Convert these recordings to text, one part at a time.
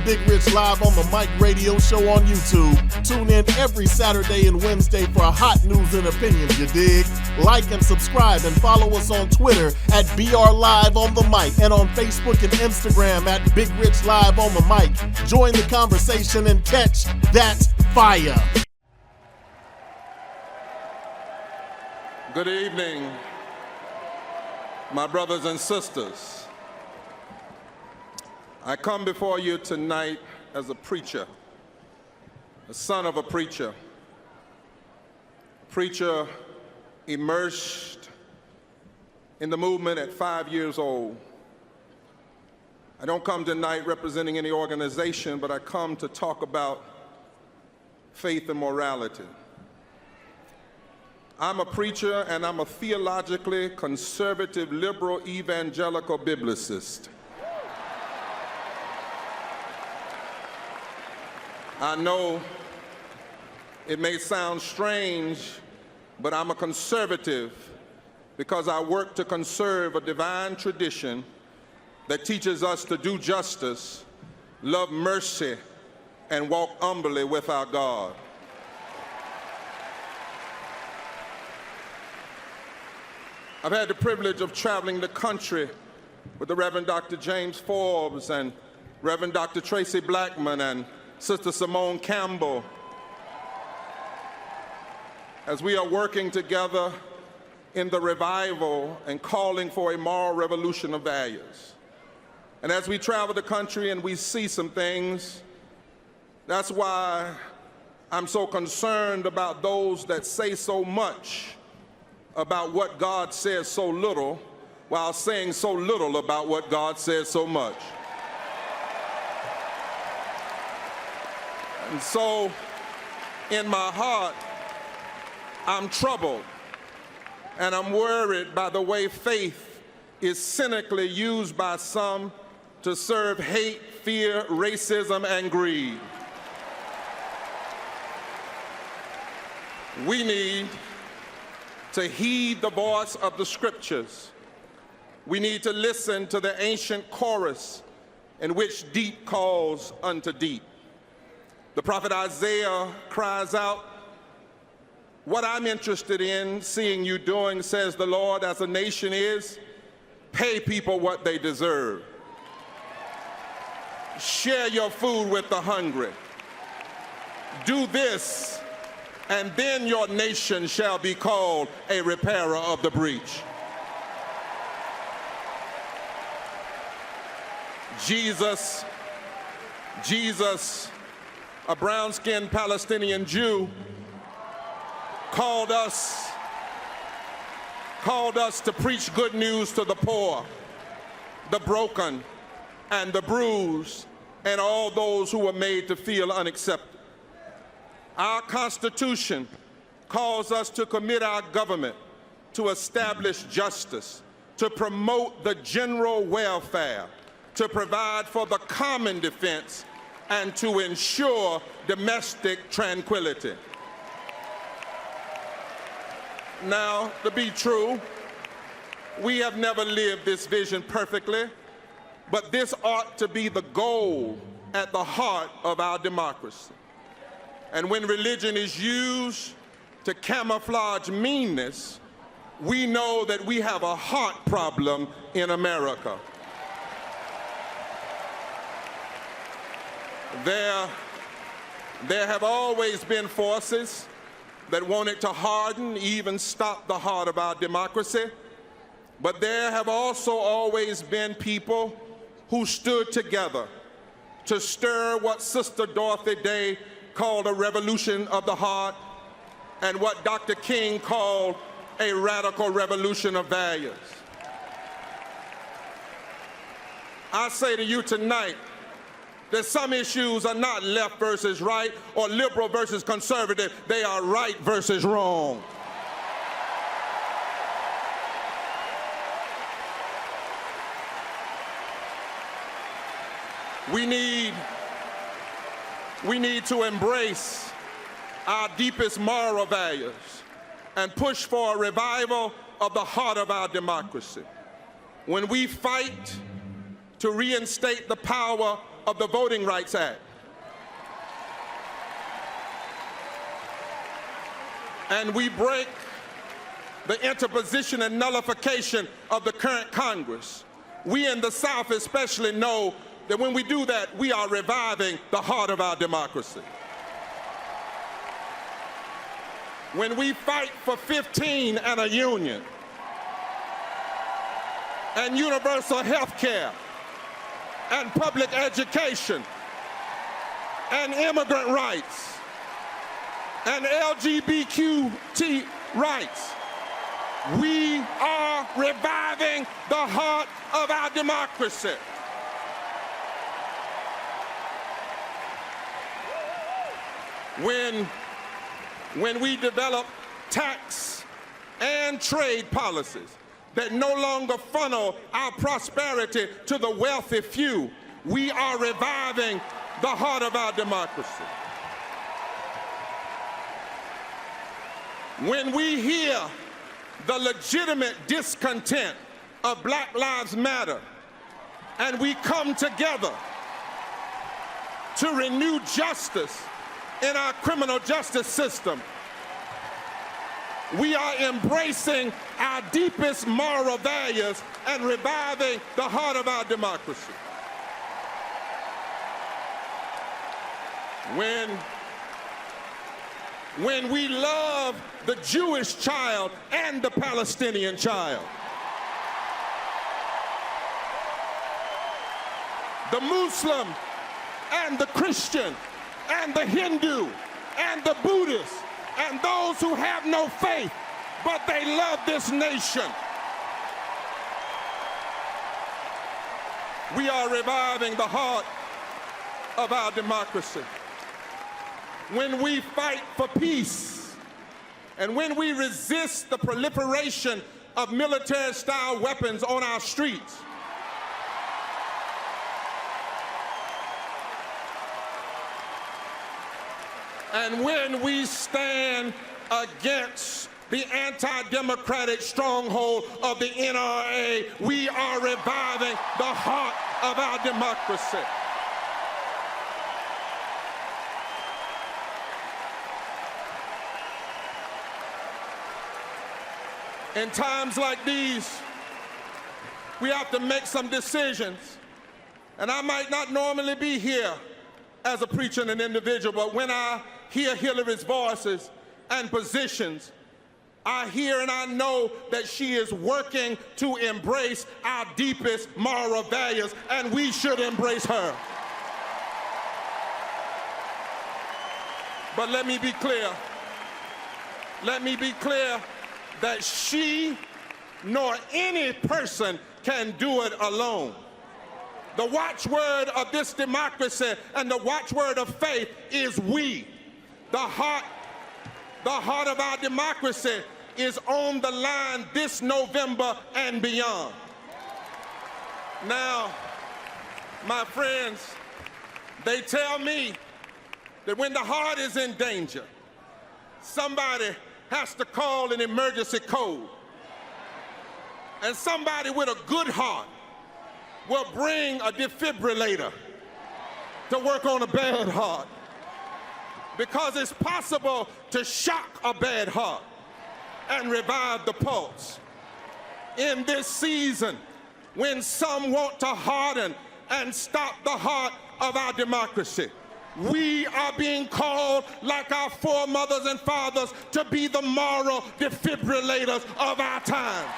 Big Rich Live on the Mic radio show on YouTube. Tune in every Saturday and Wednesday for hot news and opinions, you dig? Like and subscribe and follow us on Twitter at BR Live on the Mic and on Facebook and Instagram at Big Rich Live on the Mic. Join the conversation and catch that fire. Good evening, my brothers and sisters. I come before you tonight as a preacher, the son of a preacher immersed in the movement at 5 years old. I don't come tonight representing any organization, but I come to talk about faith and morality. I'm a preacher and I'm a theologically conservative, liberal, evangelical biblicist. I know it may sound strange, but I'm a conservative because I work to conserve a divine tradition that teaches us to do justice, love mercy, and walk humbly with our God. I've had the privilege of traveling the country with the Reverend Dr. James Forbes and Reverend Dr. Tracy Blackman and Sister Simone Campbell as we are working together in the revival and calling for a moral revolution of values. And as we travel the country and we see some things, that's why I'm so concerned about those that say so much about what God says so little while saying so little about what God says so much. And so, in my heart, I'm troubled and I'm worried by the way faith is cynically used by some to serve hate, fear, racism, and greed. We need to heed the voice of the scriptures. We need to listen to the ancient chorus in which deep calls unto deep. The prophet Isaiah cries out, "What I'm interested in seeing you doing, says the Lord, as a nation is, pay people what they deserve. Share your food with the hungry. Do this, and then your nation shall be called a repairer of the breach." Jesus, a brown-skinned Palestinian Jew, called us to preach good news to the poor, the broken, and the bruised, and all those who were made to feel unaccepted. Our Constitution calls us to commit our government to establish justice, to promote the general welfare, to provide for the common defense, and to ensure domestic tranquility. Now, to be true, we have never lived this vision perfectly, but this ought to be the goal at the heart of our democracy. And when religion is used to camouflage meanness, we know that we have a heart problem in America. There have always been forces that wanted to harden, even stop the heart of our democracy. But there have also always been people who stood together to stir what Sister Dorothy Day called a revolution of the heart, and what Dr. King called a radical revolution of values. I say to you tonight that some issues are not left versus right or liberal versus conservative. They are right versus wrong. We need to embrace our deepest moral values and push for a revival of the heart of our democracy. When we fight to reinstate the power of the Voting Rights Act. And we break the interposition and nullification of the current Congress. We in the South especially know that when we do that, we are reviving the heart of our democracy. When we fight for 15 and a union, and universal health care, and public education, and immigrant rights, and LGBTQ rights, we are reviving the heart of our democracy. When we develop tax and trade policies that no longer funnel our prosperity to the wealthy few, we are reviving the heart of our democracy. When we hear the legitimate discontent of Black Lives Matter, and we come together to renew justice in our criminal justice system, we are embracing our deepest moral values and reviving the heart of our democracy. When we love the Jewish child and the Palestinian child, the Muslim and the Christian and the Hindu and the Buddhist and those who have no faith, but they love this nation, we are reviving the heart of our democracy. When we fight for peace, and when we resist the proliferation of military-style weapons on our streets, and when we stand against the anti-democratic stronghold of the NRA, we are reviving the heart of our democracy. In times like these, we have to make some decisions. And I might not normally be here as a preacher and an individual, but when I hear Hillary's voices and positions, I hear and I know that she is working to embrace our deepest moral values, and we should embrace her. But let me be clear. Let me be clear that she nor any person can do it alone. The watchword of this democracy and the watchword of faith is we. The heart of our democracy is on the line this November and beyond. Now, my friends, they tell me that when the heart is in danger, somebody has to call an emergency code. And somebody with a good heart will bring a defibrillator to work on a bad heart. Because it's possible to shock a bad heart and revive the pulse. In this season, when some want to harden and stop the heart of our democracy, we are being called, like our foremothers and fathers, to be the moral defibrillators of our time.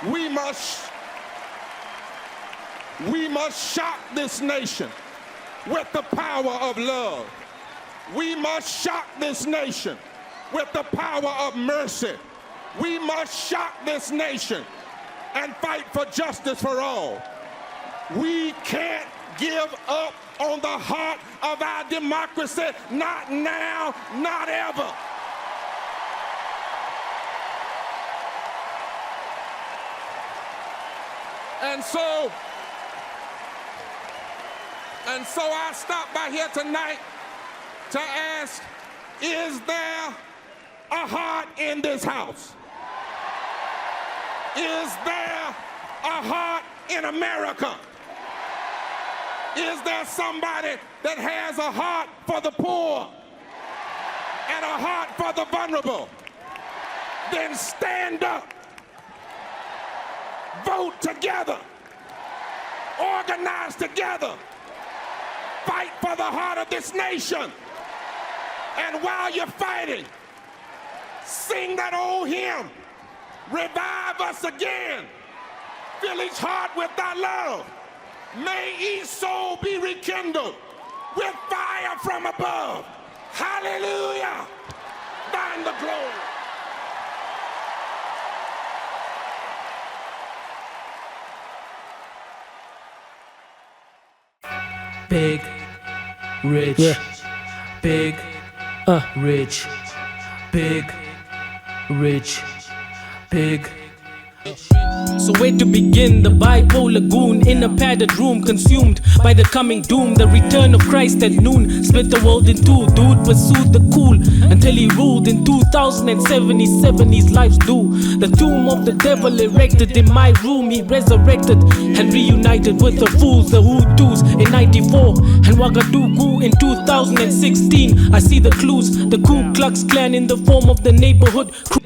We must shock this nation with the power of love. We must shock this nation with the power of mercy. We must shock this nation and fight for justice for all. We can't give up on the heart of our democracy, not now, not ever. And so I stopped by here tonight to ask, is there a heart in this house? Is there a heart in America? Is there somebody that has a heart for the poor and a heart for the vulnerable? Then stand up, vote together, organize together, fight for the heart of this nation. And while you're fighting, sing that old hymn, revive us again, fill each heart with thy love. May each soul be rekindled with fire from above. Hallelujah, thine the glory. Big, rich, big, rich, big, rich, big. So where to begin? The bipolar goon in a padded room, consumed by the coming doom. The return of Christ at noon split the world in two. Dude pursued the cool until he ruled in 2077. His life's due. The tomb of the devil erected in my room. He resurrected and reunited with the fools, the Hutus in 94 and Ouagadougou in 2016. I see the clues. The Ku Klux Klan in the form of the neighborhood crew.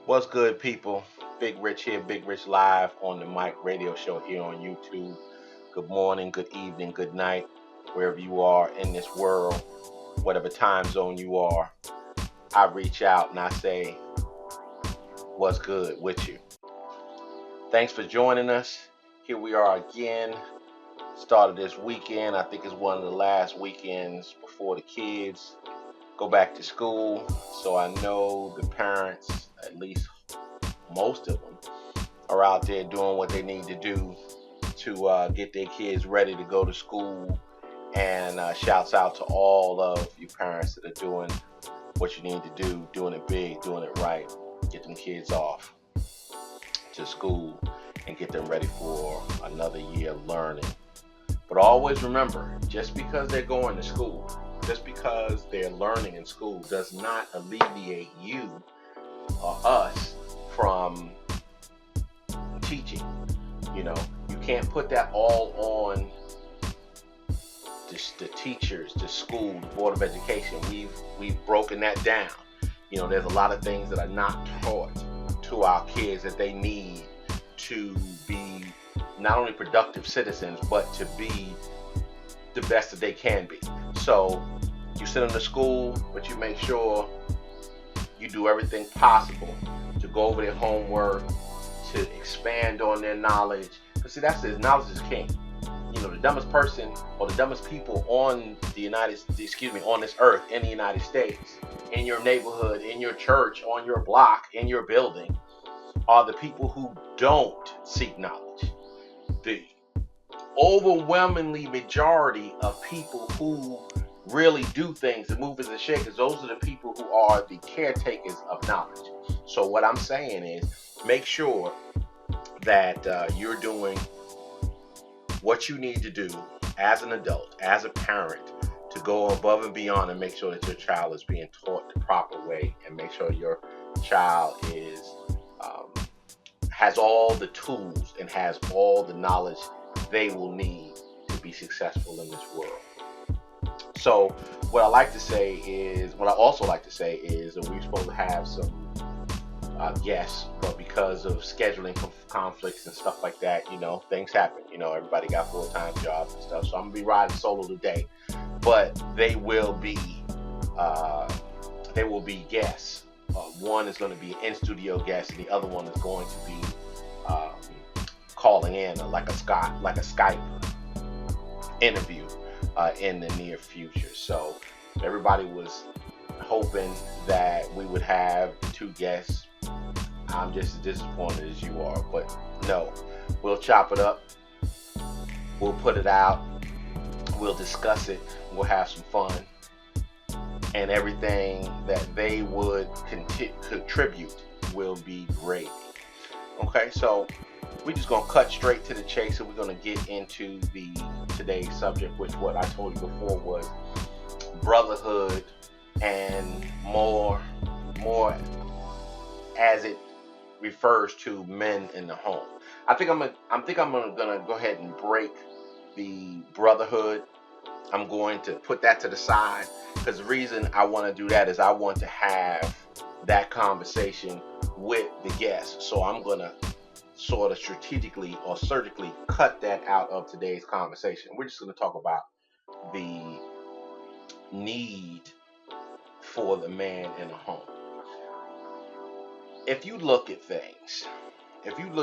What's good, people? Big Rich here, Big Rich live on the Mike Radio Show here on YouTube. Good morning, good evening, good night, wherever you are in this world, whatever time zone you are. I reach out and I say, what's good with you? Thanks for joining us. Here we are again. Started this weekend. I think it's one of the last weekends before the kids go back to school. So I know the parents, at least most of them, are out there doing what they need to do to get their kids ready to go to school. And shouts out to all of you parents that are doing what you need to do, doing it big, doing it right. Get them kids off to school and get them ready for another year of learning. But always remember, just because they're going to school, just because they're learning in school does not alleviate you or us from teaching. You know, you can't put that all on the teachers, the school, the Board of Education. We've broken that down. You know, there's a lot of things that are not taught to our kids that they need to be not only productive citizens, but to be the best that they can be. So you send them to school, but you make sure you do everything possible to go over their homework, to expand on their knowledge. Because see, that's it. Knowledge is king. You know, the dumbest person or the dumbest people on on this earth, in the United States, in your neighborhood, in your church, on your block, in your building, are the people who don't seek knowledge. The overwhelmingly majority of people who really do things and move as a shakers, those are the people who are the caretakers of knowledge. So what I'm saying is, make sure that you're doing what you need to do as an adult, as a parent, to go above and beyond and make sure that your child is being taught the proper way, and make sure your child is has all the tools and has all the knowledge they will need to be successful in this world. So what I also like to say is that we're supposed to have some guests, but because of scheduling conflicts and stuff like that, you know, things happen. You know, everybody got full-time jobs and stuff. So I'm gonna be riding solo today, but they will be guests. One is going to be an in-studio guest, and the other one is going to be calling in like a Skype interview in the near future. So everybody was hoping that we would have two guests. I'm just as disappointed as you are, but no, we'll chop it up. We'll put it out. We'll discuss it. We'll have some fun. And everything that they would contribute will be great. Okay, so we're just gonna cut straight to the chase, and we're gonna get into today's subject, which what I told you before was brotherhood, and more as it refers to men in the home. I think I'm gonna go ahead and break the brotherhood. I'm going to put that to the side, because the reason I want to do that is I want to have that conversation with the guest. So I'm going to sort of strategically or surgically cut that out of today's conversation. We're just going to talk about the need for the man in the home. If you look at things,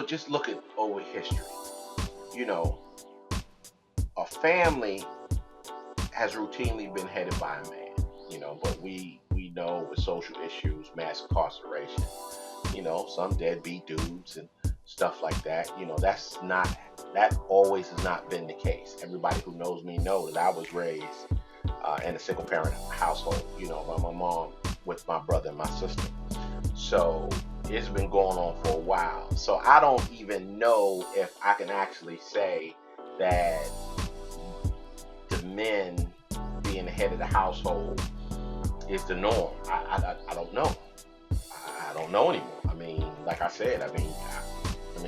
just look at over history, a family has routinely been headed by a man, but we know with social issues, mass incarceration, some deadbeat dudes and stuff like that, that always has not been the case. Everybody who knows me knows that I was raised in a single parent household, by my mom with my brother and my sister. So it's been going on for a while. So I don't even know if I can actually say that the men being the head of the household is the norm. I don't know. I don't know anymore. I mean, like I said, let me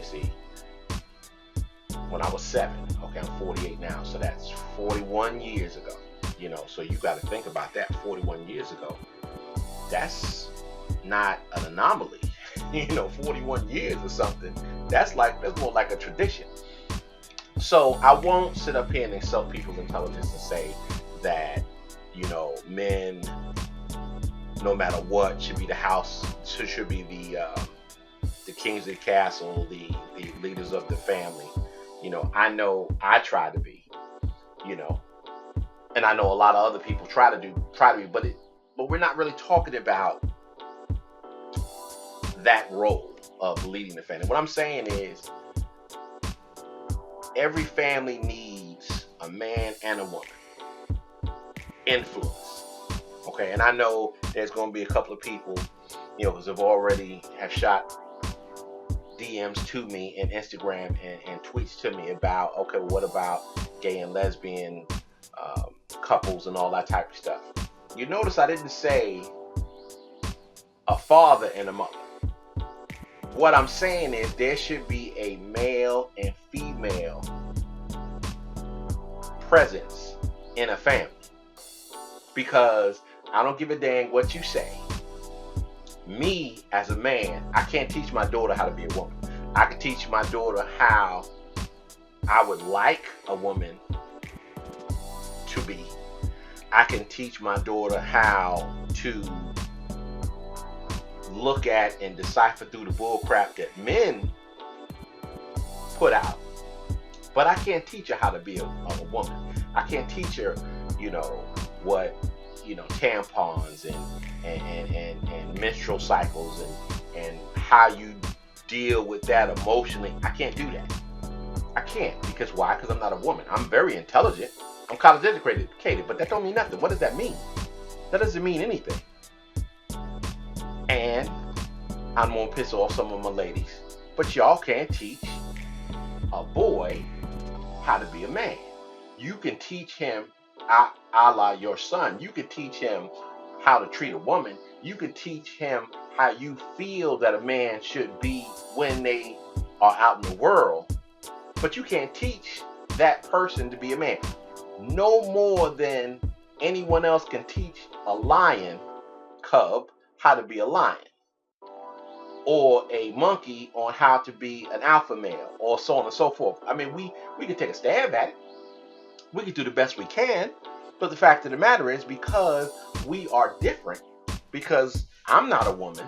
see. When I was 7, okay, I'm 48 now, so that's 41 years ago. So you got to think about that. 41 years ago, that's not an anomaly. 41 years or something. That's more like a tradition. So I won't sit up here and insult people's intelligence and say that, men, no matter what, should be the house, should be the kings of the castle, the leaders of the family. I know I try to be, and I know a lot of other people try to be, but we're not really talking about that role of leading the family. What I'm saying is, every family needs a man and a woman influence. Okay, and I know there's going to be a couple of people, because have shot DMs to me and Instagram and tweets to me about, okay, well, what about gay and lesbian couples and all that type of stuff? You notice I didn't say a father and a mother. What I'm saying is there should be a male and female presence in a family. Because I don't give a dang what you say. Me, as a man, I can't teach my daughter how to be a woman. I can teach my daughter how I would like a woman to be. I can teach my daughter how to look at and decipher through the bull crap that men put out. But I can't teach her how to be a woman. I can't teach her, what, tampons and menstrual cycles and how you deal with that emotionally. I can't do that. I can't. Because why? Because I'm not a woman. I'm very intelligent. I'm college educated, but that don't mean nothing. What does that mean? That doesn't mean anything. And I'm going to piss off some of my ladies, but y'all can't teach a boy how to be a man. You can teach him, a la your son, you can teach him how to treat a woman. You can teach him how you feel that a man should be when they are out in the world, but you can't teach that person to be a man. No more than anyone else can teach a lion cub how to be a lion, or a monkey on how to be an alpha male, or so on and so forth. I mean, we can take a stab at it. We can do the best we can, but the fact of the matter is, because we are different, because I'm not a woman,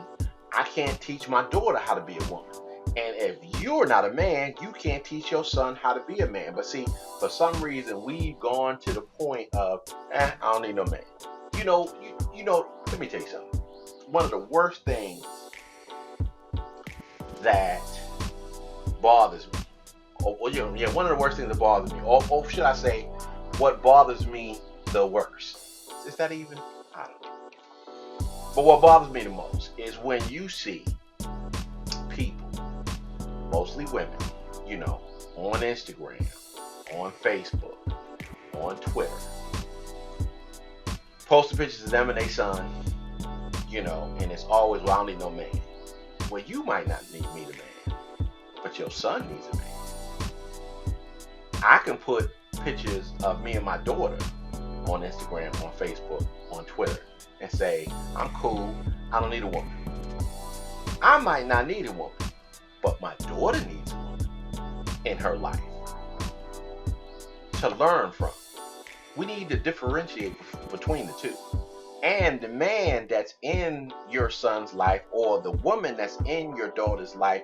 I can't teach my daughter how to be a woman. And if you're not a man, you can't teach your son how to be a man. But see, for some reason, we've gone to the point of, I don't need no man. Let me tell you something. One of the worst things that bothers me, one of the worst things that bothers me, or should I say, what bothers me the worst? Is that even? I don't know. But what bothers me the most is when you see people, mostly women, on Instagram, on Facebook, on Twitter, posting pictures of them and their son, and it's always, well, I don't need no man. Well, you might not need me, the man, but your son needs a man. I can put pictures of me and my daughter on Instagram, on Facebook, on Twitter, and say, I'm cool, I don't need a woman. I might not need a woman, but my daughter needs a woman in her life to learn from. We need to differentiate between the two. And the man that's in your son's life or the woman that's in your daughter's life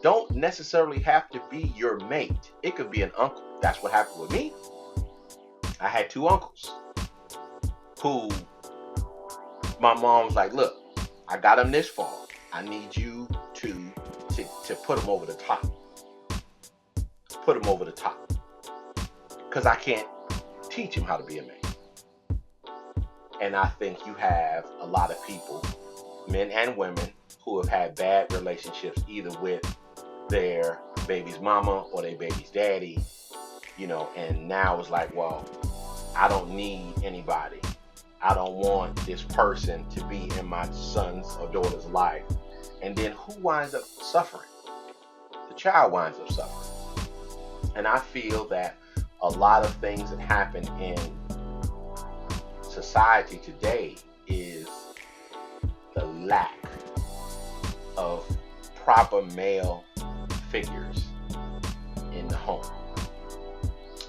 don't necessarily have to be your mate. It could be an uncle. That's what happened with me. I had 2 uncles who my mom was like, look, I got him this far. I need you to put him over the top. Put him over the top. Because I can't teach him how to be a man. And I think you have a lot of people, men and women, who have had bad relationships either with their baby's mama or their baby's daddy, and now it's like, well, I don't need anybody. I don't want this person to be in my son's or daughter's life. And then who winds up suffering? The child winds up suffering. And I feel that a lot of things that happen in society today is the lack of proper male figures in the home.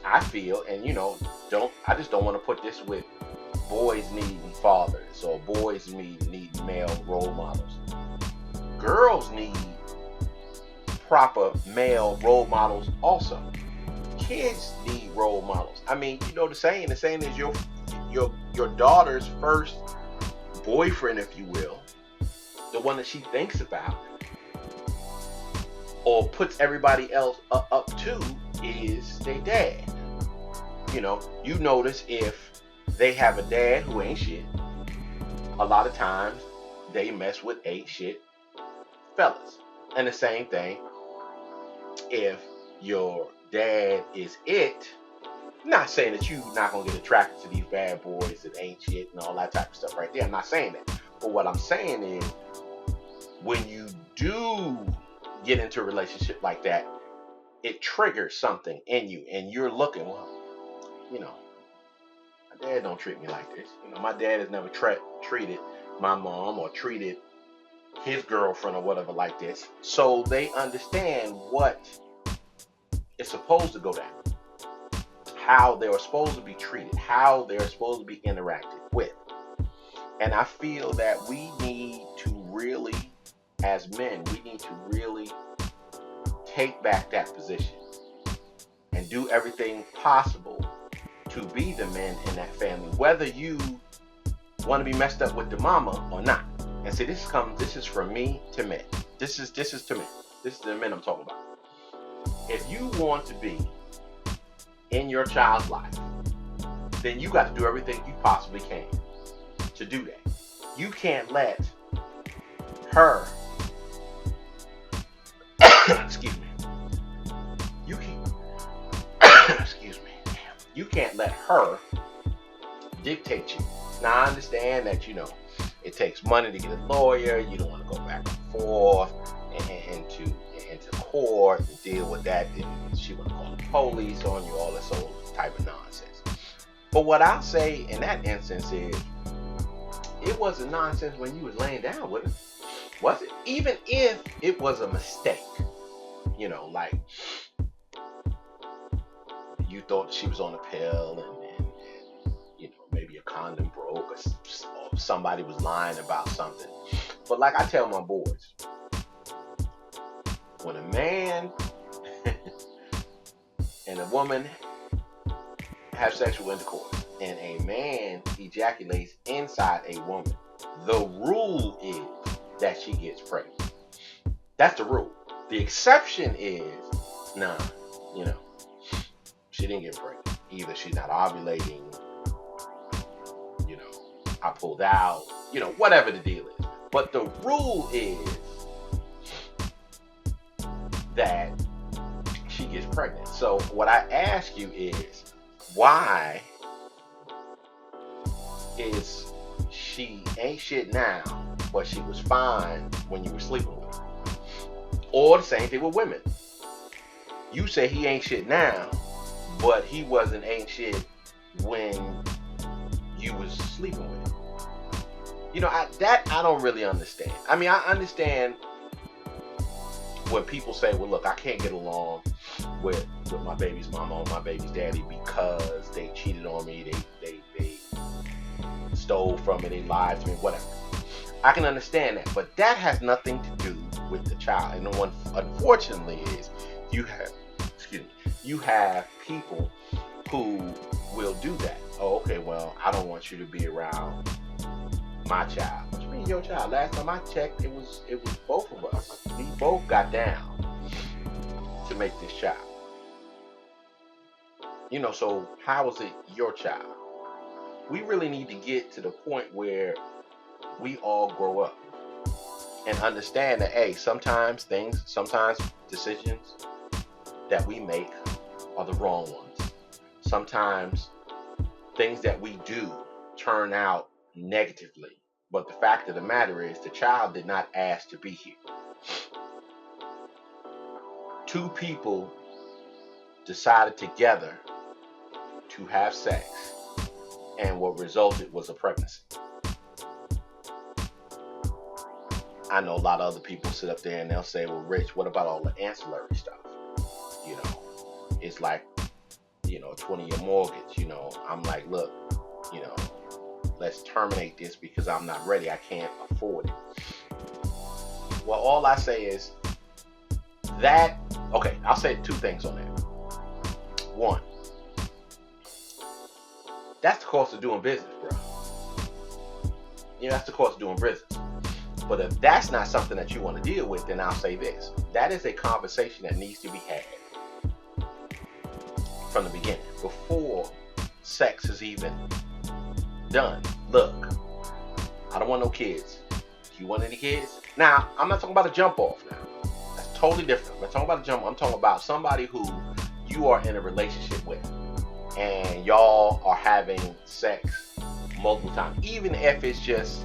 I feel, and I just don't want to put this with boys needing fathers or boys need male role models. Girls need proper male role models also. Kids need role models. I mean, the saying is your daughter's first boyfriend, if you will, the one that she thinks about or puts everybody else up to, is their dad. You notice if they have a dad who ain't shit, a lot of times they mess with ain't shit fellas. And the same thing, if your dad is it, not saying that you're not going to get attracted to these bad boys that ain't shit and all that type of stuff right there. I'm not saying that. But what I'm saying is, when you do get into a relationship like that, it triggers something in you. And you're looking, well, my dad don't treat me like this. My dad has never treated my mom or treated his girlfriend or whatever like this. So they understand what is supposed to go down. How they are supposed to be treated, how they're supposed to be interacted with. And I feel that we need to really, as men, we need to really take back that position and do everything possible to be the men in that family, whether you want to be messed up with the mama or not. And see, this is from me to men. This is to men. This is the men I'm talking about. If you want to be in your child's life, then you got to do everything you possibly can to do that. You can't let her excuse me. You can't let her dictate you. Now I understand that it takes money to get a lawyer. You don't want to go back and forth and to court and deal with that. And she want to call the police on you, all this old type of nonsense. But what I'll say in that instance is, it wasn't nonsense when you was laying down with her, was it? Even if it was a mistake, like you thought she was on a pill and maybe a condom broke or somebody was lying about something. But like I tell my boys, when a man and a woman have sexual intercourse and a man ejaculates inside a woman, the rule is that she gets pregnant. That's the rule. The exception is, she didn't get pregnant. Either she's not ovulating, I pulled out, whatever the deal is. But the rule is that she gets pregnant. So what I ask you is, why is she ain't shit now, but she was fine when you were sleeping with her? Or the same thing with women. You say he ain't shit now, but he ain't shit when you was sleeping with him. You know, I don't really understand. I mean, I understand when people say, well, look, I can't get along with my baby's mama or my baby's daddy because they cheated on me, they stole from me, they lied to me, whatever. I can understand that, but that has nothing to do with the child. And the one, unfortunately, is you have people who will do that. Oh, okay, well, I don't want you to be around my child. What you mean your child? Last time I checked, it was both of us. We both got down to make this child. You know, so how is it your child? We really need to get to the point where we all grow up and understand that, hey, sometimes decisions that we make are the wrong ones. Sometimes things that we do turn out negatively. But the fact of the matter is, the child did not ask to be here. Two people decided together to have sex, and what resulted was a pregnancy. I know a lot of other people sit up there and they'll say, well, Rich, what about all the ancillary stuff? You know, it's like, you know, a 20-year mortgage. You know, I'm like, look, you know, let's terminate this because I'm not ready. I can't afford it. Well, all I say is that, okay, I'll say two things on that. One, that's the cost of doing business, bro. You know, that's the cost of doing business. But if that's not something that you want to deal with, then I'll say this. That is a conversation that needs to be had from the beginning, before sex is even done. Look, I don't want no kids. Do you want any kids? Now, I'm not talking about a jump off now. That's totally different. I'm not talking about a jump off. I'm talking about somebody who you are in a relationship with and y'all are having sex multiple times, even if it's just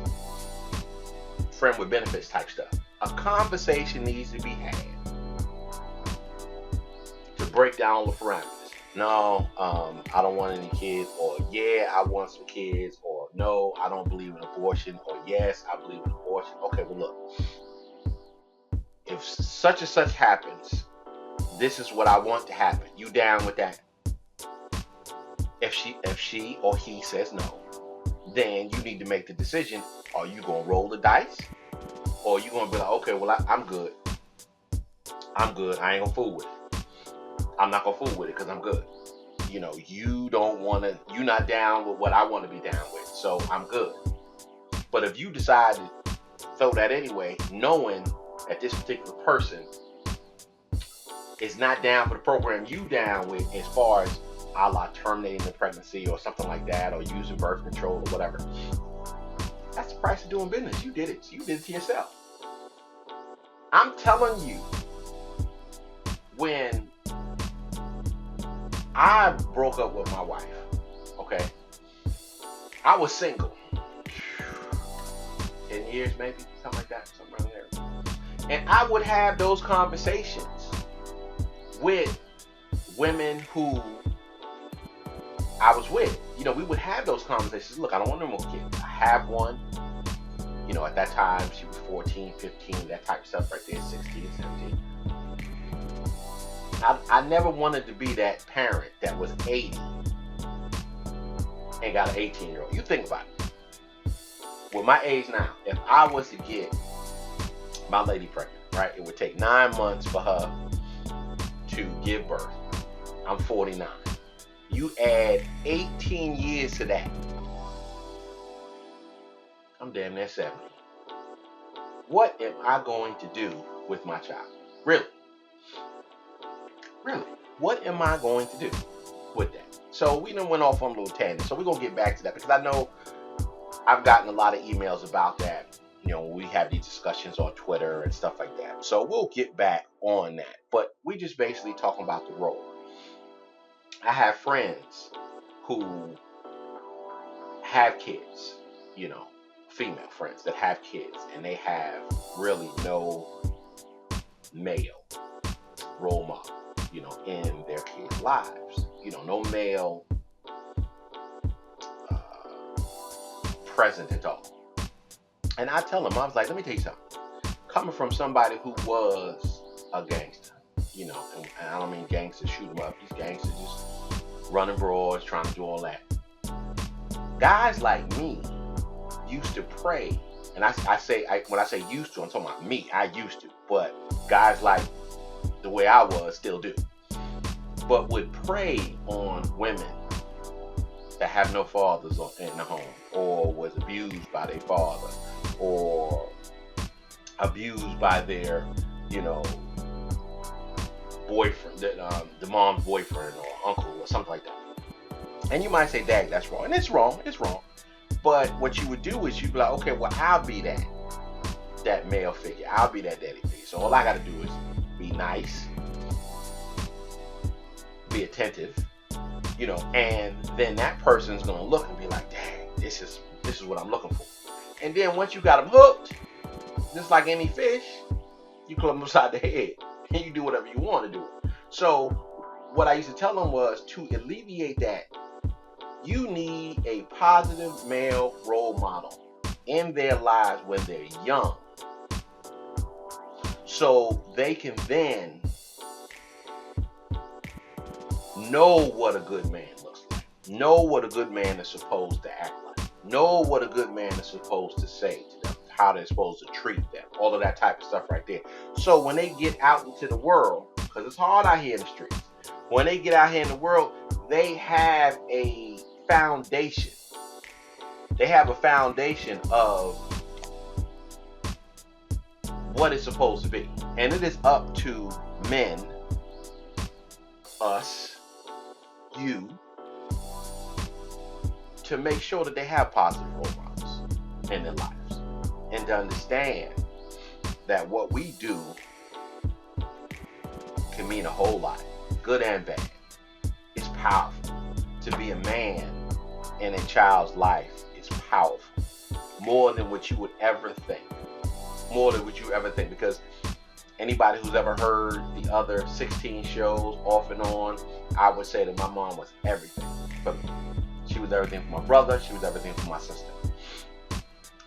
friend with benefits type stuff. A conversation needs to be had to break down the parameters. No, I don't want any kids, or yeah, I want some kids, or no, I don't believe in abortion, or yes, I believe in abortion. Okay, well look, if such and such happens, this is what I want to happen. You down with that? If she or he says no, then you need to make the decision. Are you gonna roll the dice, or are you gonna be like, okay, well I'm good. I ain't gonna fool with it. I'm not gonna fool with it because I'm good. You know, you're not down with what I want to be down with, so I'm good. But if you decide to throw that anyway, knowing that this particular person is not down for the program you down with, as far as a la terminating the pregnancy or something like that, or using birth control or whatever, that's the price of doing business. You did it. You did it to yourself. I'm telling you, when I broke up with my wife, okay, I was single 10 years maybe, something like that, something around there. And I would have those conversations with women who I was with. You know, we would have those conversations. Look, I don't want no more kids. I have one. You know, at that time, she was 14, 15, that type of stuff right there, 16, 17. I never wanted to be that parent that was 80 and got an 18-year-old. You think about it. With my age now, if I was to get my lady pregnant, right, it would take 9 months for her to give birth. I'm 49. You add 18 years to that, I'm damn near 70. What am I going to do with my child? Really? What am I going to do with that? So we done went off on a little tangent. So we're going to get back to that, because I know I've gotten a lot of emails about that. we have these discussions on Twitter and stuff like that. So we'll get back on that. But we just basically talking about the role. I have friends who have kids, female friends that have kids, and they have really no male role model, in their kids' lives. No male present at all. And I tell them, I was like, let me tell you something. Coming from somebody who was a gangster, and I don't mean gangsters shoot them up. These gangsters just running broads, trying to do all that. Guys like me used to pray, and when I say used to, I'm talking about me. I used to, but guys like the way I was still do. But would prey on women that have no fathers in the home, or was abused by their father, or abused by their, boyfriend, the mom's boyfriend or uncle or something like that. And you might say, Dad, that's wrong. And it's wrong. But what you would do is you'd be like, okay, well, I'll be that male figure. I'll be that daddy figure. So all I got to do is be nice, be attentive, and then that person's going to look and be like, dang, this is what I'm looking for. And then once you got them hooked, just like any fish, you club them upside the head and you do whatever you want to do. So what I used to tell them was, to alleviate that, you need a positive male role model in their lives when they're young, so they can then know what a good man looks like, know what a good man is supposed to act like, know what a good man is supposed to say to them, how they're supposed to treat them, all of that type of stuff right there. So when they get out into the world, because it's hard out here in the streets, when they get out here in the world, they have a foundation. They have a foundation of what it's supposed to be. And it is up to men, us, you, to make sure that they have positive role models in their lives, and to understand that what we do can mean a whole lot, good and bad. It's powerful. To be a man in a child's life is powerful, more than what you would ever think. Because anybody who's ever heard the other 16 shows off and on, I would say that my mom was everything for me. She was everything for my brother. She was everything for my sister.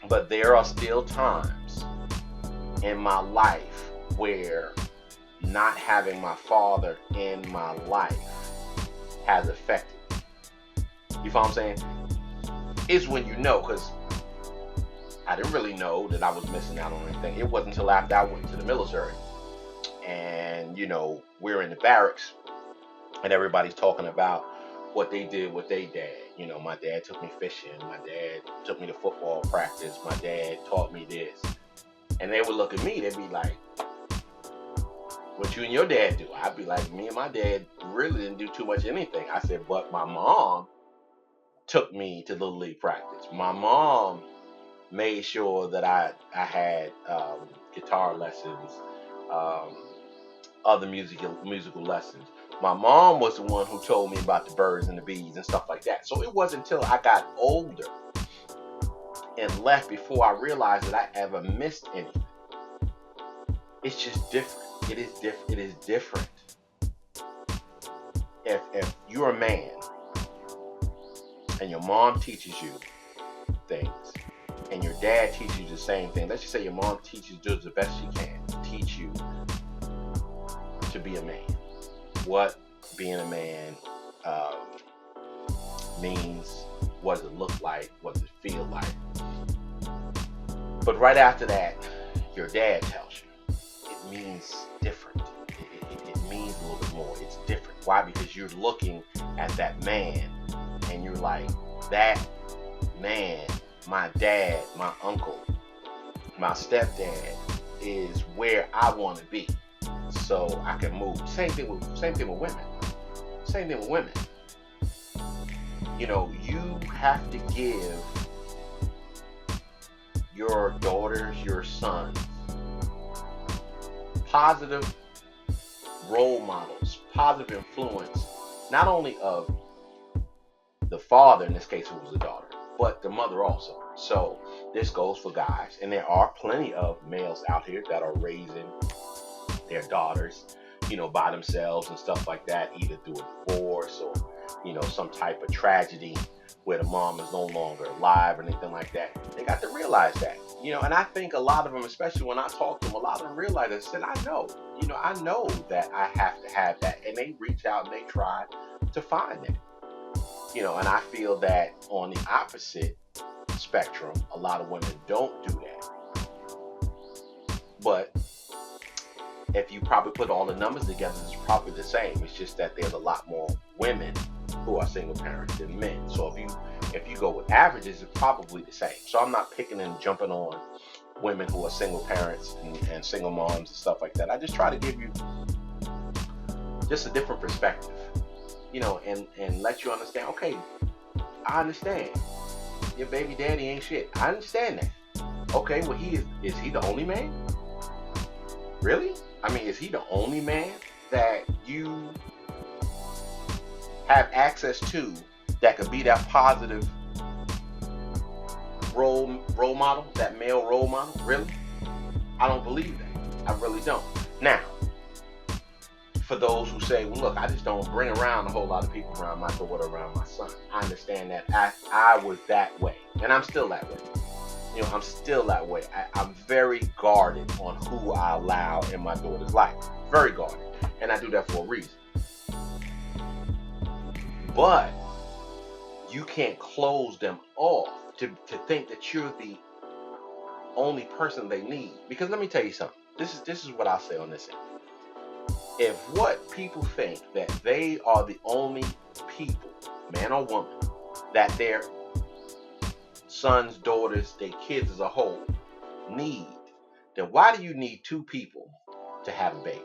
But there are still times in my life where not having my father in my life has affected. You follow what I'm saying? It's when you know, because I didn't really know that I was missing out on anything. It wasn't until after I went to the military, and we're in the barracks, and everybody's talking about what they did with their dad. My dad took me fishing. My dad took me to football practice. My dad taught me this. And they would look at me, they'd be like, what you and your dad do? I'd be like, me and my dad really didn't do too much anything. I said, but my mom took me to Little League practice. My mom made sure that I had guitar lessons, other musical lessons. My mom was the one who told me about the birds and the bees and stuff like that. So it wasn't until I got older and left before I realized that I ever missed anything. It's just different. It is different. If you're a man and your mom teaches you things and your dad teaches you the same thing, let's just say your mom teaches you the best she can to teach you to be a man. What being a man means, what does it look like, what does it feel like. But right after that, your dad tells you. It means different. It means a little bit more. It's different. Why? Because you're looking at that man and you're like, that man, my dad, my uncle, my stepdad is where I want to be, so I can move. Same thing with women. You have to give your daughters, your sons, positive role models, positive influence, not only of the father, in this case who was the daughter, but the mother also. So this goes for guys, and there are plenty of males out here that are raising their daughters, by themselves and stuff like that, either through a divorce or, some type of tragedy where the mom is no longer alive or anything like that. They got to realize that, and I think a lot of them, especially when I talk to them, a lot of them realize that, said, I know that I have to have that. And they reach out and they try to find that, and I feel that on the opposite spectrum, a lot of women don't do that. But if you probably put all the numbers together, it's probably the same. It's just that there's a lot more women who are single parents than men. So if you go with averages, it's probably the same. So I'm not picking and jumping on women who are single parents and single moms and stuff like that. I just try to give you just a different perspective, and let you understand, okay, I understand. Your baby daddy ain't shit. I understand that. Okay, well, is he the only man? Really? I mean, is he the only man that you have access to that could be that positive role model, that male role model? Really? I don't believe that. I really don't. Now, for those who say, well, look, I just don't bring around a whole lot of people around my daughter, around my son. I understand that. I was that way, and I'm still that way. I'm still that way. I'm very guarded on who I allow in my daughter's life. Very guarded. And I do that for a reason. But you can't close them off to think that you're the only person they need. Because let me tell you something. This is what I'll say on this end. If what people think that they are the only people, man or woman, that their sons, daughters, their kids as a whole need, then why do you need two people to have a baby?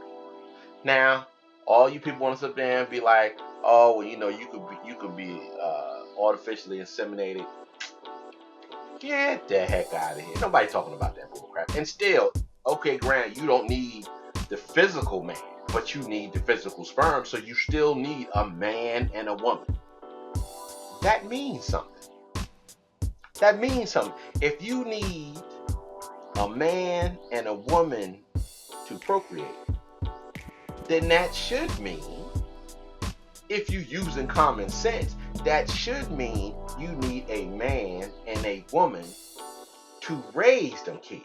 Now, all you people want to sit there and be like, oh, well, you could be artificially inseminated. Get the heck out of here. Nobody talking about that bullcrap. And still, okay, granted, you don't need the physical man, but you need the physical sperm, so you still need a man and a woman. That means something. That means something. If you need a man and a woman to procreate, then that should mean, if you're using common sense, that should mean you need a man and a woman to raise them kids.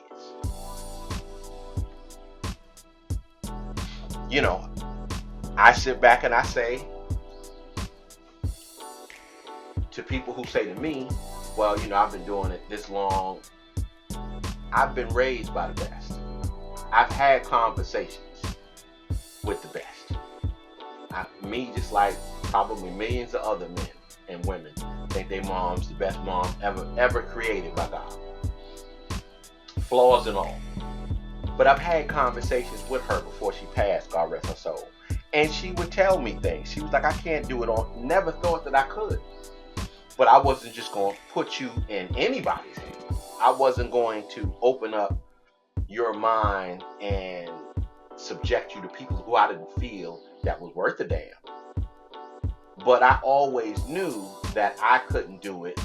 I sit back and I say to people who say to me, well, I've been doing it this long. I've been raised by the best. I've had conversations with the best. Me, just like probably millions of other men and women, think their mom's the best mom ever created by God. Flaws and all. But I've had conversations with her before she passed, God rest her soul. And she would tell me things. She was like, I can't do it on. Never thought that I could. But I wasn't just going to put you in anybody's hands. I wasn't going to open up your mind and subject you to people who I didn't feel that was worth a damn. But I always knew that I couldn't do it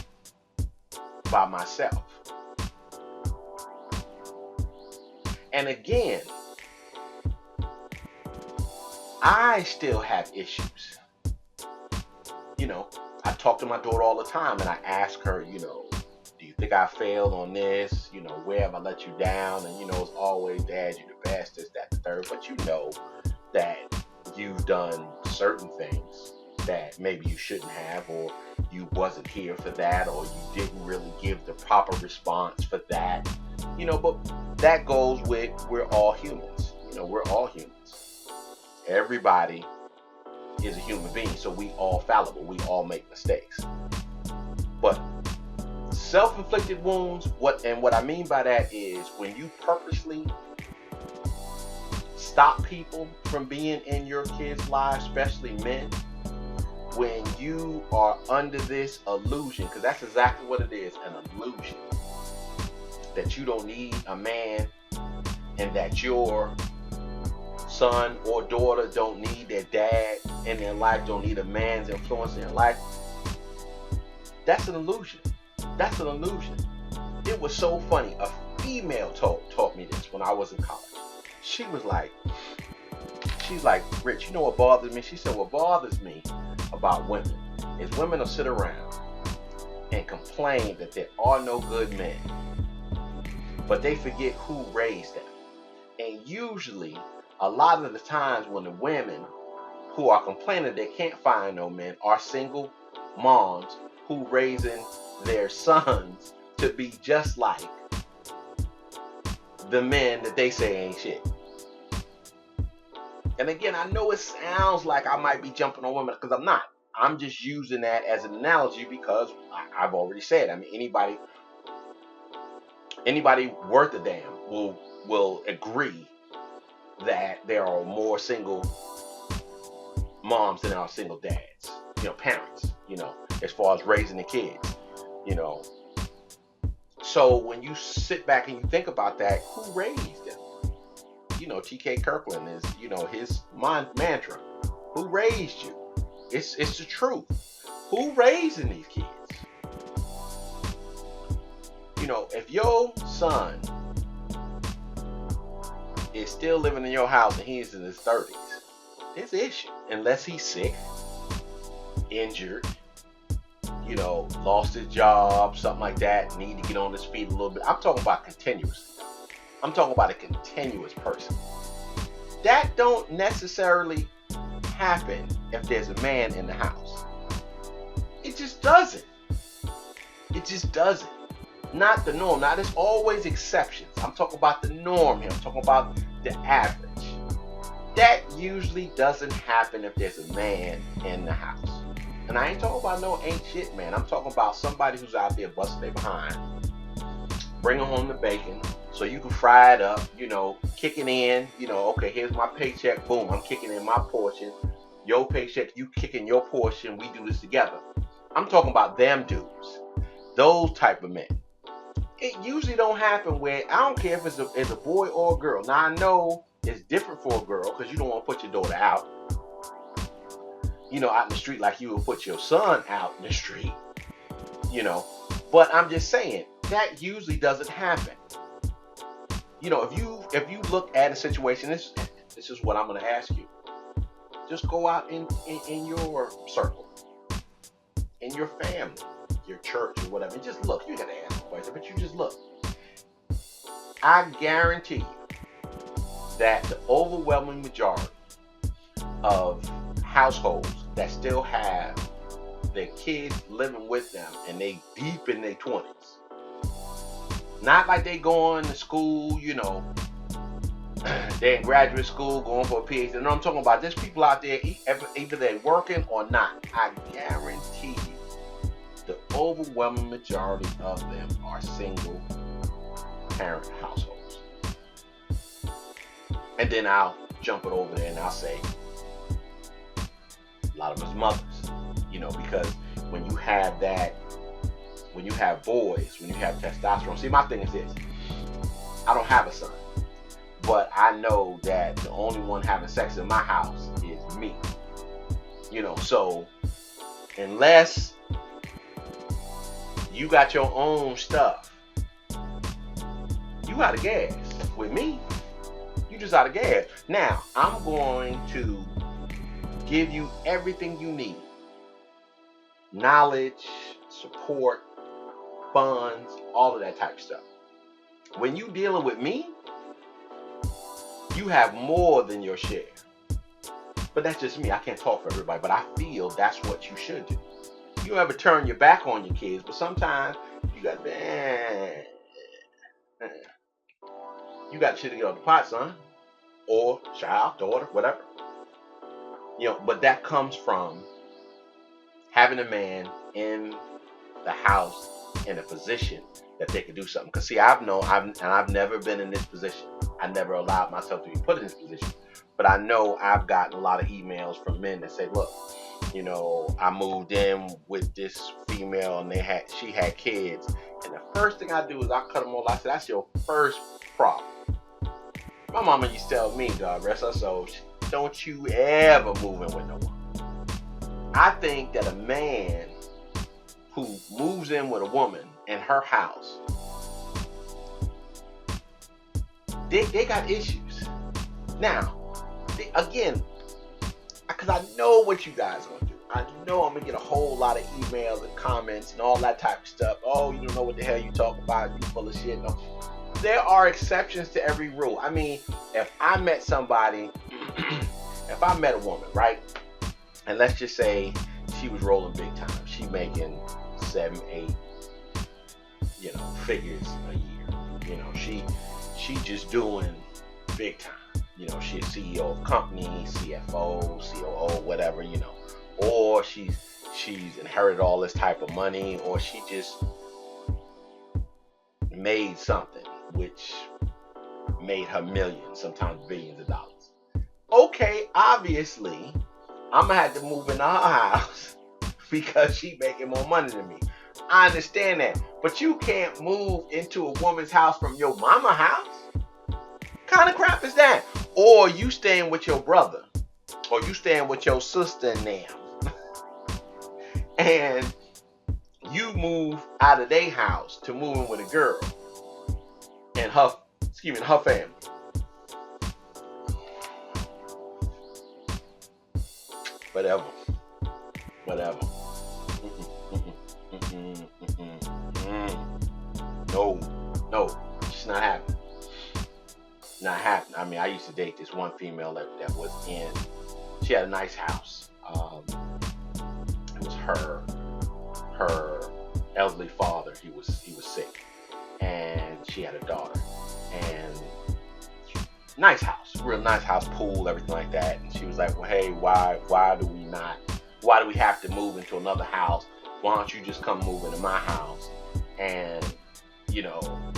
by myself. And again, I still have issues. I talk to my daughter all the time and I ask her, do you think I failed on this? Where have I let you down? And, it's always, Dad, you're the best, this, that, the third. But you know that you've done certain things that maybe you shouldn't have, or you wasn't here for that, or you didn't really give the proper response for that. But that goes with, we're all humans. We're all humans. Everybody is a human being, so we all fallible. We all make mistakes. But self-inflicted wounds, what I mean by that is when you purposely stop people from being in your kids' lives, especially men, when you are under this illusion, because that's exactly what it is, an illusion, that you don't need a man and that your son or daughter don't need their dad in their life, don't need a man's influence in their life, that's an illusion. That's an illusion. It was so funny. A female taught me this when I was in college. She's like, Rich, you know what bothers me? She said, what bothers me about women is women will sit around and complain that there are no good men, but they forget who raised them. And usually, a lot of the times when the women who are complaining they can't find no men are single moms who raising their sons to be just like the men that they say ain't shit. And again, I know it sounds like I might be jumping on women, because I'm not. I'm just using that as an analogy because I've already said, I mean, anybody worth a damn will agree that there are more single moms than there are single dads, parents, as far as raising the kids, So when you sit back and you think about that, who raised them? T.K. Kirkland is, his mantra. Who raised you? It's the truth. Who raising these kids? If your son is still living in your house and he's in his 30s, it's an issue. Unless he's sick, injured, lost his job, something like that, need to get on his feet a little bit. I'm talking about continuous. I'm talking about a continuous person. That don't necessarily happen if there's a man in the house. It just doesn't. It just doesn't. Not the norm. Now, there's always exceptions. I'm talking about the norm here. I'm talking about the average. That usually doesn't happen if there's a man in the house. And I ain't talking about no ain't shit man. I'm talking about somebody who's out there busting their behind, bringing home the bacon so you can fry it up, kicking in, okay, here's my paycheck, boom, I'm kicking in my portion. Your paycheck, you kicking your portion, we do this together. I'm talking about them dudes. Those type of men. It usually don't happen where, I don't care if it's a boy or a girl. Now I know it's different for a girl because you don't want to put your daughter out, out in the street like you would put your son out in the street, But I'm just saying, that usually doesn't happen. If you look at a situation, this is what I'm going to ask you. Just go out in your circle, in your family, your church or whatever, and just look. You got to ask a question, but you just look. I guarantee you that the overwhelming majority of households that still have their kids living with them and they deep in their 20s, not like they going to school, they're in graduate school going for a PhD. And I'm talking about there's people out there, either they're working or not. I guarantee you the overwhelming majority of them are single parent households. And then I'll jump it over there and I'll say a lot of them is mothers, because when you have that, when you have boys, when you have testosterone, see, my thing is this: I don't have a son, but I know that the only one having sex in my house is me, so unless you got your own stuff, you out of gas. With me, you just out of gas. Now, I'm going to give you everything you need: knowledge, support, funds, all of that type of stuff. When you dealing with me, you have more than your share. But that's just me. I can't talk for everybody, but I feel that's what you should do. You don't ever turn your back on your kids, but sometimes you got you got shit to get off the pot, son, or child, daughter, whatever. But that comes from having a man in the house in a position that they can do something. Because see, I've never been in this position. I never allowed myself to be put in this position. But I know I've gotten a lot of emails from men that say, look, You know, I moved in with this female and she had kids. And the first thing I do is I cut them all. I said, that's your first problem. My mama used to tell me, God rest her soul, don't you ever move in with no one. I think that a man who moves in with a woman in her house, they got issues. Now, again, because I know what you guys are going to do. I know I'm going to get a whole lot of emails and comments and all that type of stuff. Oh, you don't know what the hell you talk about. You full of shit. No. There are exceptions to every rule. I mean, if I met somebody, if I met a woman, right? And let's just say she was rolling big time. She making 7, 8, figures a year. She just doing big time. She's CEO of company, CFO, COO, whatever, or she's inherited all this type of money, or she just made something which made her millions, sometimes billions of dollars. Okay, obviously, I'm gonna have to move into her house because she making more money than me. I understand that, but you can't move into a woman's house from your mama house. Kind of crap is that? Or you staying with your brother, or you staying with your sister and them, and you move out of their house to move in with a girl and her family. Whatever. No, it's not happening. Not happening. I mean, I used to date this one female that was she had a nice house. It was her elderly father. He was sick, and she had a daughter. And nice house, real nice house, pool, everything like that. And she was like, well, hey, why do we have to move into another house? Why don't you just come move into my house? And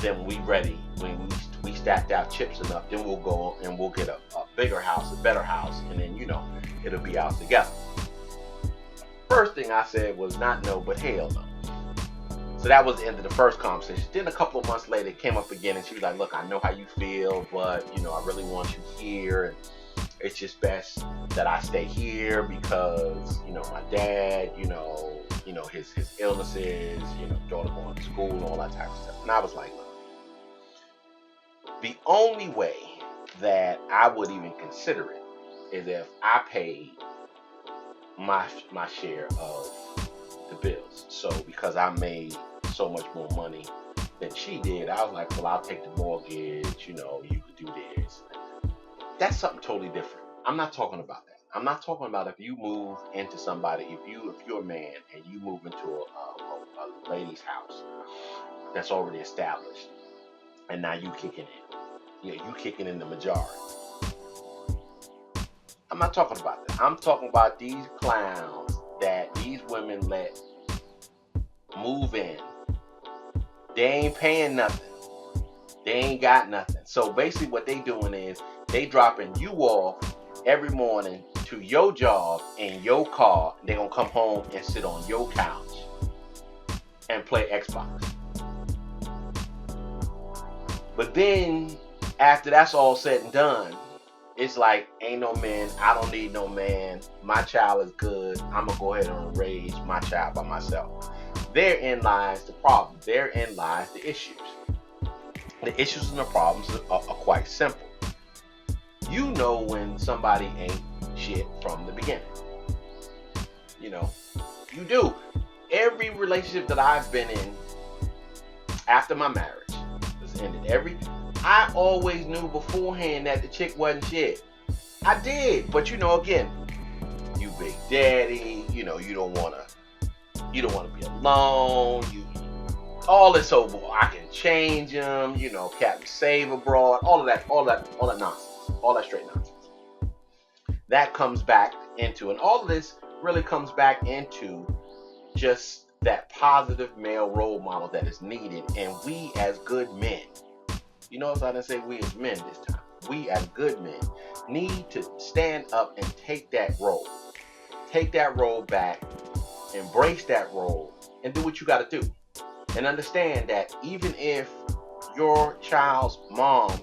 then we ready, when we stacked out chips enough, then we'll go and we'll get a bigger house, a better house, and then it'll be out together. First thing I said was not no, but hell no. So that was the end of the first conversation. Then a couple of months later, it came up again, and she was like, look, I know how you feel, but I really want you here, and it's just best that I stay here because my dad, his illnesses, daughter going to school and all that type of stuff. And I was like, look, the only way that I would even consider it is if I paid my share of the bills. So because I made so much more money than she did, I was like, well, I'll take the mortgage, you could do this. That's something totally different. I'm not talking about that. I'm not talking about if you move into somebody, if you're a man and you move into a lady's house that's already established, and now you kicking in. You kicking in the majority. I'm not talking about that. I'm talking about these clowns that these women let move in. They ain't paying nothing. They ain't got nothing. So basically what they doing is they dropping you off every morning to your job in your car. They gonna come home and sit on your couch and play Xbox. But then after that's all said and done, it's like, ain't no man, I don't need no man, my child is good, I'm gonna go ahead and raise my child by myself. Therein lies the problem. Therein lies the issues. The issues and the problems are quite simple. You know when somebody ain't shit from the beginning. You do. Every relationship that I've been in after my marriage was ended. I always knew beforehand that the chick wasn't shit. I did, but again, you big daddy, you don't wanna be alone. All this I can change them. Captain Save Abroad, all that nonsense, all that straight nonsense. That comes back into, and all of this really comes back into just that positive male role model that is needed, and we as good men. Notice I didn't say we as men this time. We as good men need to stand up and take that role. take that role back, embrace that role, and do what you got to do. And understand that even if your child's mom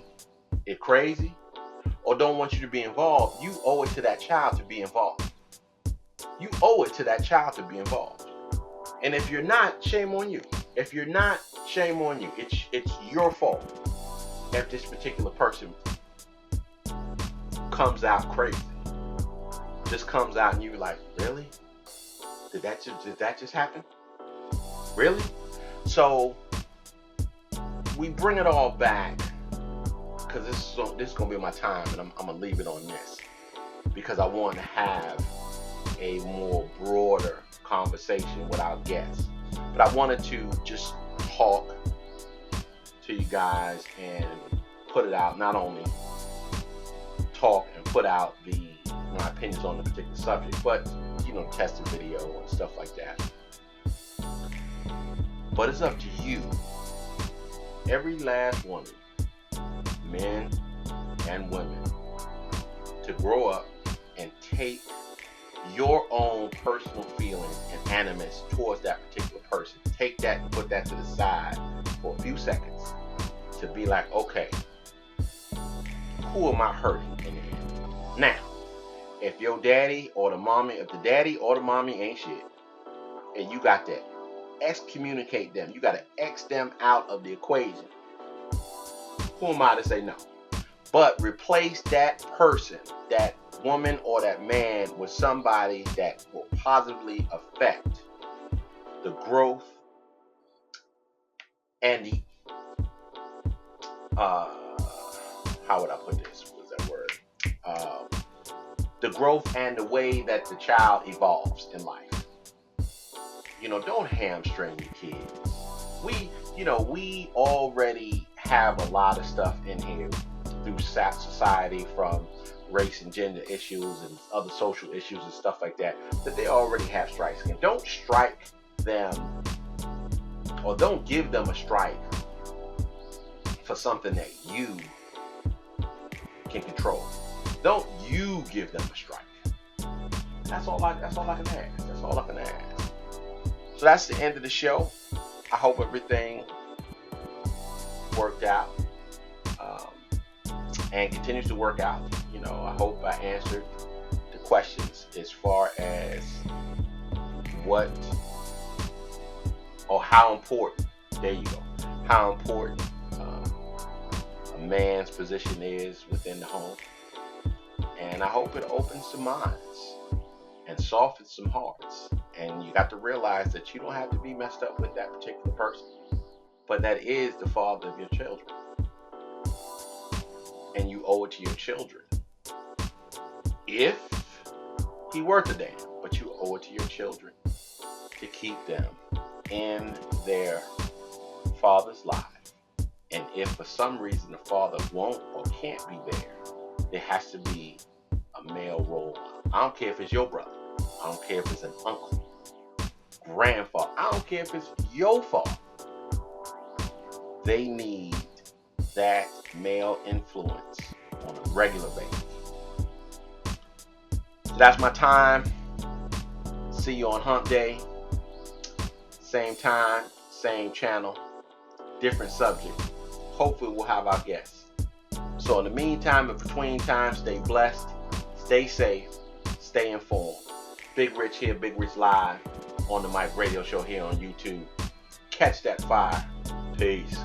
is crazy or don't want you to be involved, you owe it to that child to be involved. You owe it to that child to be involved. And if you're not, shame on you. If you're not, shame on you. It's your fault if this particular person comes out crazy. Just comes out and you're like, really? Did that just happen? Really? So we bring it all back, because this is gonna be my time, and I'm gonna leave it on this because I want to have a more broader conversation with our guests. But I wanted to just talk to you guys and put it out, not only talk and put out my opinions on the particular subject, but test a video and stuff like that. But it's up to you, every last one of you, men and women, to grow up and take your own personal feelings and animus towards that particular person. Take that and put that to the side for a few seconds to be like, okay, who am I hurting in the end? Now, if your daddy or the mommy, if the daddy or the mommy ain't shit, and you got to excommunicate them, you got to X them out of the equation, who am I to say no? But replace that person, that woman or that man, with somebody that will positively affect the growth and the how would I put this? What's that word? The growth and the way that the child evolves in life. Don't hamstring your kids. We already have a lot of stuff in here through society, from race and gender issues and other social issues and stuff like that they already have strikes against. Don't strike them, or don't give them a strike for something that you can control. Don't you give them a strike. That's all I can ask. That's all I can ask. So that's the end of the show. I hope everything worked out and continues to work out. I hope I answered the questions as far as what or how important, there you go, how important a man's position is within the home. And I hope it opens some minds and softens some hearts. And you got to realize that you don't have to be messed up with that particular person, but that is the father of your children. And you owe it to your children. If he worth a damn, but you owe it to your children to keep them in their father's life. And if for some reason the father won't or can't be there has to be a male role model. I don't care if it's your brother. I don't care if it's an uncle, grandfather. I don't care if it's your father. They need that male influence on a regular basis. So that's my time. See you on Hump Day. Same time, same channel, different subject. Hopefully we'll have our guests. So in the meantime, in between time, stay blessed, stay safe, stay informed. Big Rich here, Big Rich Live on the Mike Radio Show here on YouTube. Catch that fire. Peace.